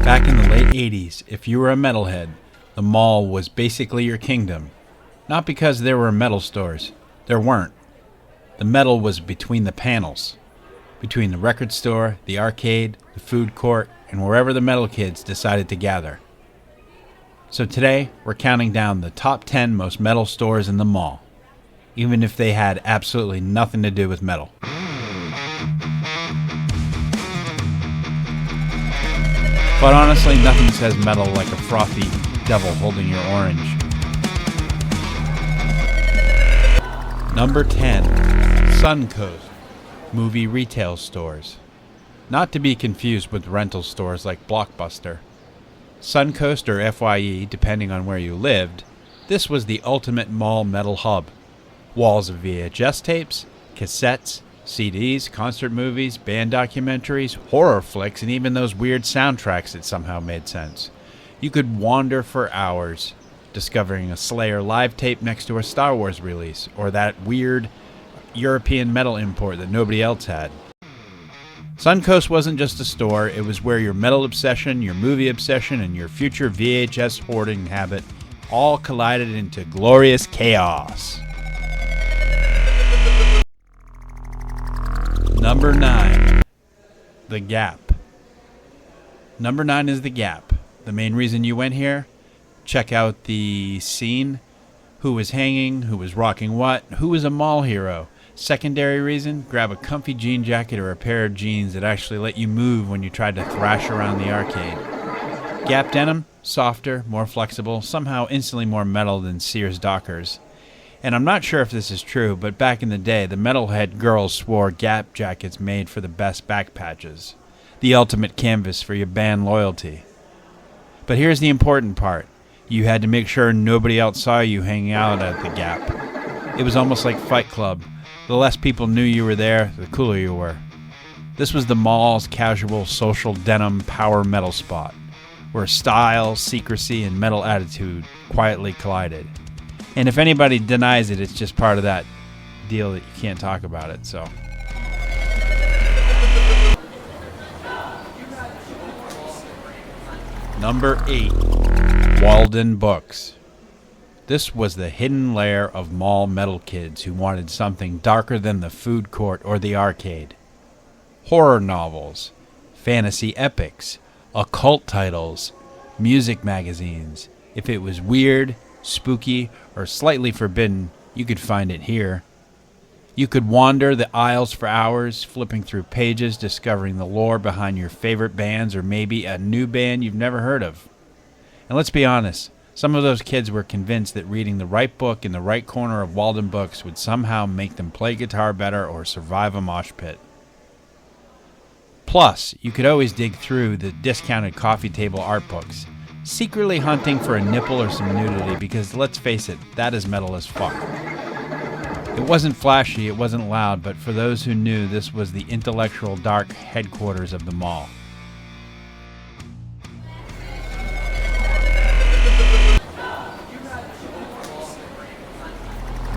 Back in the late 80s, if you were a metalhead, the mall was basically your kingdom. Not because there were metal stores. There weren't. The metal was between the panels. Between the record store, the arcade, the food court, and wherever the metal kids decided to gather. So today, we're counting down the top 10 most metal stores in the mall, even if they had absolutely nothing to do with metal. But honestly, nothing says metal like a frothy devil holding your orange. Number 10. Suncoast movie retail stores. Not to be confused with rental stores like Blockbuster. Suncoast or FYE, depending on where you lived, this was the ultimate mall metal hub. Walls of VHS tapes, cassettes, CDs, concert movies, band documentaries, horror flicks, and even those weird soundtracks that somehow made sense. You could wander for hours, discovering a Slayer live tape next to a Star Wars release, or that weird European metal import that nobody else had. Suncoast wasn't just a store, it was where your metal obsession, your movie obsession, and your future VHS hoarding habit all collided into glorious chaos. Number 9. The Gap. Number 9 is The Gap. The main reason you went here? Check out the scene. Who was hanging? Who was rocking what? Who was a mall hero? Secondary reason? Grab a comfy jean jacket or a pair of jeans that actually let you move when you tried to thrash around the arcade. Gap denim? Softer, more flexible, somehow instantly more metal than Sears Dockers. And I'm not sure if this is true, but back in the day, the metalhead girls swore Gap jackets made for the best back patches. The ultimate canvas for your band loyalty. But here's the important part. You had to make sure nobody else saw you hanging out at the Gap. It was almost like Fight Club. The less people knew you were there, the cooler you were. This was the mall's casual, social denim power metal spot, where style, secrecy, and metal attitude quietly collided. And if anybody denies it, it's just part of that deal that you can't talk about it, so. Number 8. Waldenbooks. This was the hidden lair of mall metal kids who wanted something darker than the food court or the arcade. Horror novels, fantasy epics, occult titles, music magazines. If it was weird, spooky, or slightly forbidden, you could find it here. You could wander the aisles for hours, flipping through pages, discovering the lore behind your favorite bands or maybe a new band you've never heard of. And let's be honest, some of those kids were convinced that reading the right book in the right corner of Waldenbooks would somehow make them play guitar better or survive a mosh pit. Plus, you could always dig through the discounted coffee table art books, secretly hunting for a nipple or some nudity because, let's face it, that is metal as fuck. It wasn't flashy, it wasn't loud, but for those who knew, this was the intellectual dark headquarters of the mall.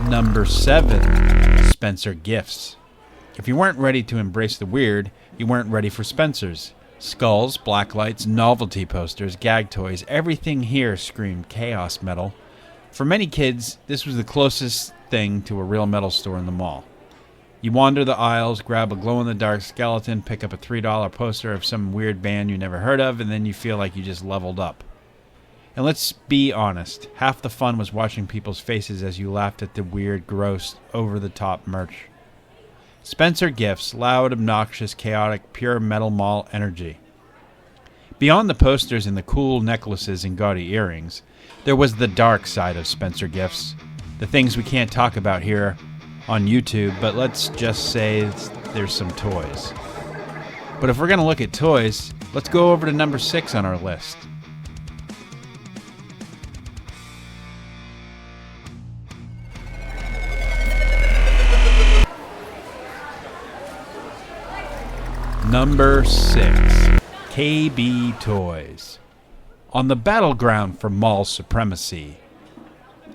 Number 7. Spencer Gifts. If you weren't ready to embrace the weird, you weren't ready for Spencer's. Skulls, blacklights, novelty posters, gag toys, everything here screamed chaos metal. For many kids, this was the closest thing to a real metal store in the mall. You wander the aisles, grab a glow-in-the-dark skeleton, pick up a $3 poster of some weird band you never heard of, and then you feel like you just leveled up. And let's be honest, half the fun was watching people's faces as you laughed at the weird, gross, over-the-top merch. Spencer Gifts, loud, obnoxious, chaotic, pure metal mall energy. Beyond the posters and the cool necklaces and gaudy earrings, there was the dark side of Spencer Gifts. The things we can't talk about here on YouTube, but let's just say there's some toys. But if we're going to look at toys, let's go over to number 6 on our list. Number 6. KB Toys. On the battleground for mall supremacy.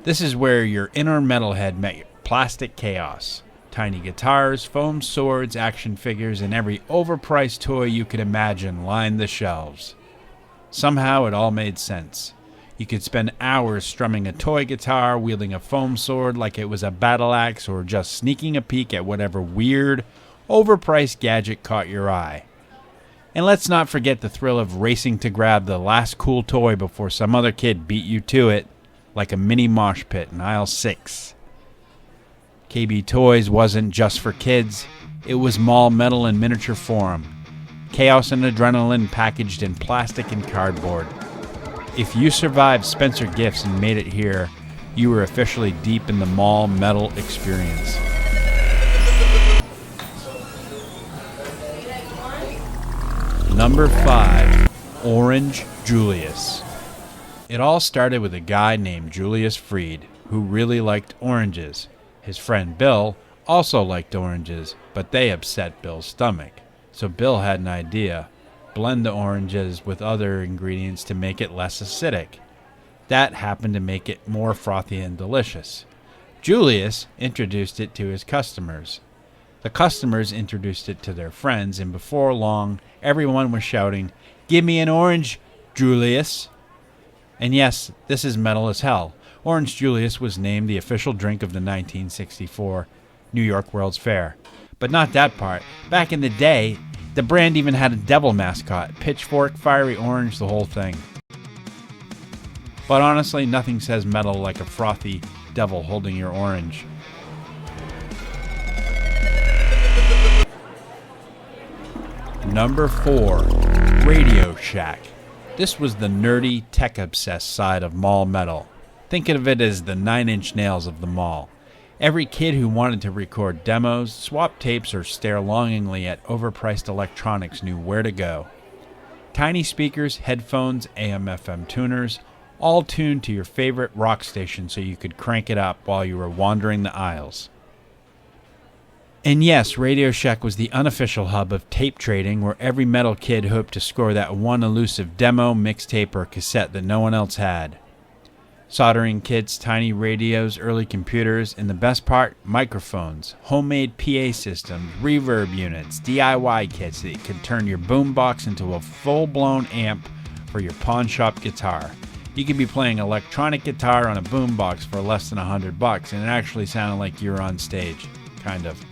This is where your inner metalhead met your plastic chaos. Tiny guitars, foam swords, action figures, and every overpriced toy you could imagine lined the shelves. Somehow it all made sense. You could spend hours strumming a toy guitar, wielding a foam sword like it was a battle axe, or just sneaking a peek at whatever weird, overpriced gadget caught your eye. And let's not forget the thrill of racing to grab the last cool toy before some other kid beat you to it, like a mini mosh pit in aisle 6. KB Toys wasn't just for kids, it was mall metal in miniature form. Chaos and adrenaline packaged in plastic and cardboard. If you survived Spencer Gifts and made it here, you were officially deep in the mall metal experience. Number 5, Orange Julius. It all started with a guy named Julius Freed, who really liked oranges. His friend Bill also liked oranges, but they upset Bill's stomach. So Bill had an idea. Blend the oranges with other ingredients to make it less acidic. That happened to make it more frothy and delicious. Julius introduced it to his customers. The customers introduced it to their friends, and before long, everyone was shouting, "Give me an orange, Julius!" And yes, this is metal as hell. Orange Julius was named the official drink of the 1964 New York World's Fair. But not that part. Back in the day, the brand even had a devil mascot, pitchfork, fiery orange, the whole thing. But honestly, nothing says metal like a frothy devil holding your orange. Number 4, Radio Shack. This was the nerdy, tech-obsessed side of mall metal. Think of it as the 9-inch nails of the mall. Every kid who wanted to record demos, swap tapes, or stare longingly at overpriced electronics knew where to go. Tiny speakers, headphones, AM/FM tuners, all tuned to your favorite rock station so you could crank it up while you were wandering the aisles. And yes, Radio Shack was the unofficial hub of tape trading, where every metal kid hoped to score that one elusive demo, mixtape, or cassette that no one else had. Soldering kits, tiny radios, early computers, and the best part, microphones, homemade PA systems, reverb units, DIY kits that could turn your boombox into a full-blown amp for your pawn shop guitar. You could be playing electronic guitar on a boombox for less than $100, and it actually sounded like you were on stage, kind of.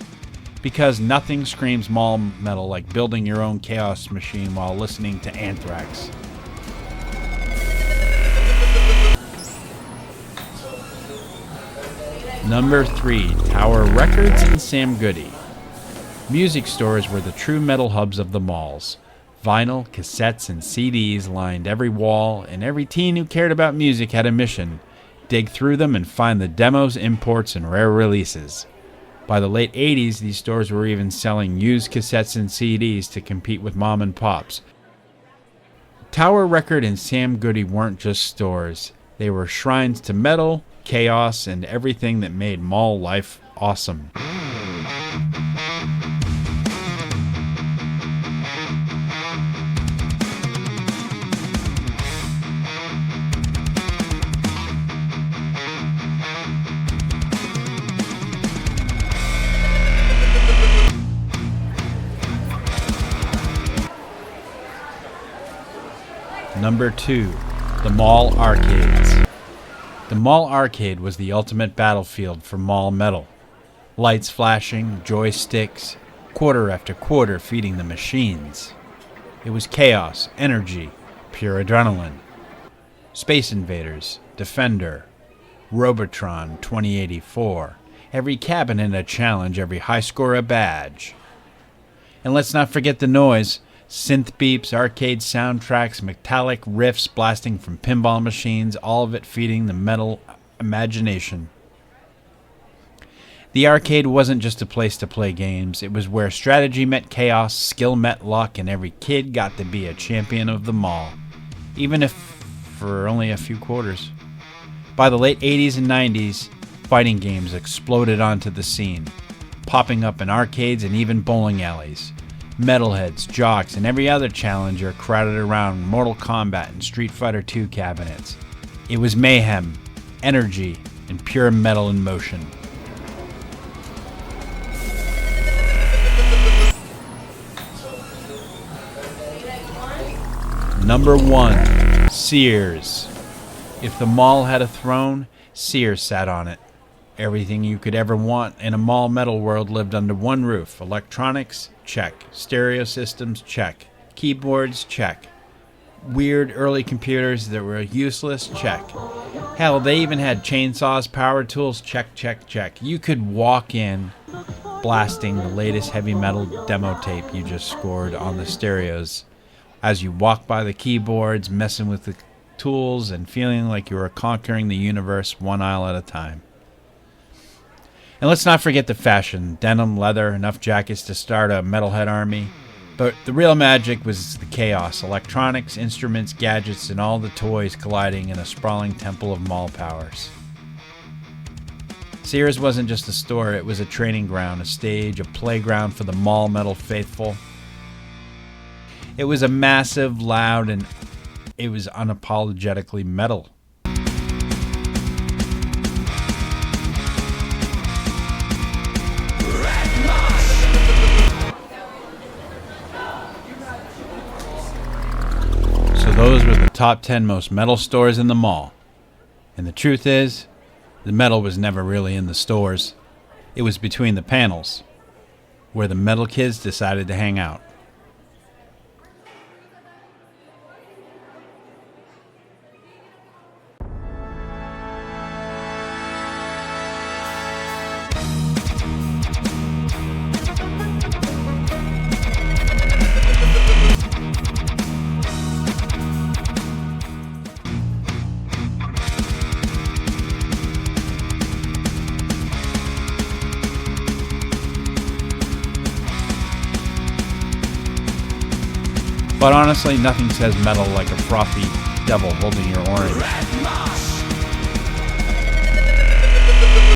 Because nothing screams mall metal like building your own chaos machine while listening to Anthrax. Number 3, Tower Records and Sam Goody. Music stores were the true metal hubs of the malls. Vinyl, cassettes, and CDs lined every wall, and every teen who cared about music had a mission: dig through them and find the demos, imports, and rare releases. By the late 80s, these stores were even selling used cassettes and CDs to compete with mom and pops. Tower Record and Sam Goody weren't just stores. They were shrines to metal, chaos, and everything that made mall life awesome. Number 2, the mall arcades. The mall arcade was the ultimate battlefield for mall metal. Lights flashing, joysticks, quarter after quarter feeding the machines. It was chaos, energy, pure adrenaline. Space Invaders, Defender, Robotron 2084. Every cabinet a challenge, every high score a badge. And let's not forget the noise. Synth beeps, arcade soundtracks, metallic riffs blasting from pinball machines, all of it feeding the metal imagination. The arcade wasn't just a place to play games. It was where strategy met chaos, skill met luck, and every kid got to be a champion of the mall, even if for only a few quarters. By the late 80s and 90s, fighting games exploded onto the scene, popping up in arcades and even bowling alleys. Metalheads, jocks, and every other challenger crowded around Mortal Kombat and Street Fighter II cabinets. It was mayhem, energy, and pure metal in motion. Number 1, Sears. If the mall had a throne, Sears sat on it. Everything you could ever want in a mall metal world lived under one roof. Electronics, check. Stereo systems, check. Keyboards, check. Weird early computers that were useless, check. Hell, they even had chainsaws, power tools, check, check, check. You could walk in blasting the latest heavy metal demo tape you just scored on the stereos as you walk by the keyboards, messing with the tools and feeling like you were conquering the universe one aisle at a time. And let's not forget the fashion. Denim, leather, enough jackets to start a metalhead army. But the real magic was the chaos. Electronics, instruments, gadgets, and all the toys colliding in a sprawling temple of mall powers. Sears wasn't just a store, it was a training ground, a stage, a playground for the mall metal faithful. It was a massive, loud, and it was unapologetically metal. Those were the top 10 most metal stores in the mall. And the truth is, the metal was never really in the stores. It was between the panels, where the metal kids decided to hang out. But honestly, nothing says metal like a frothy devil holding your orange.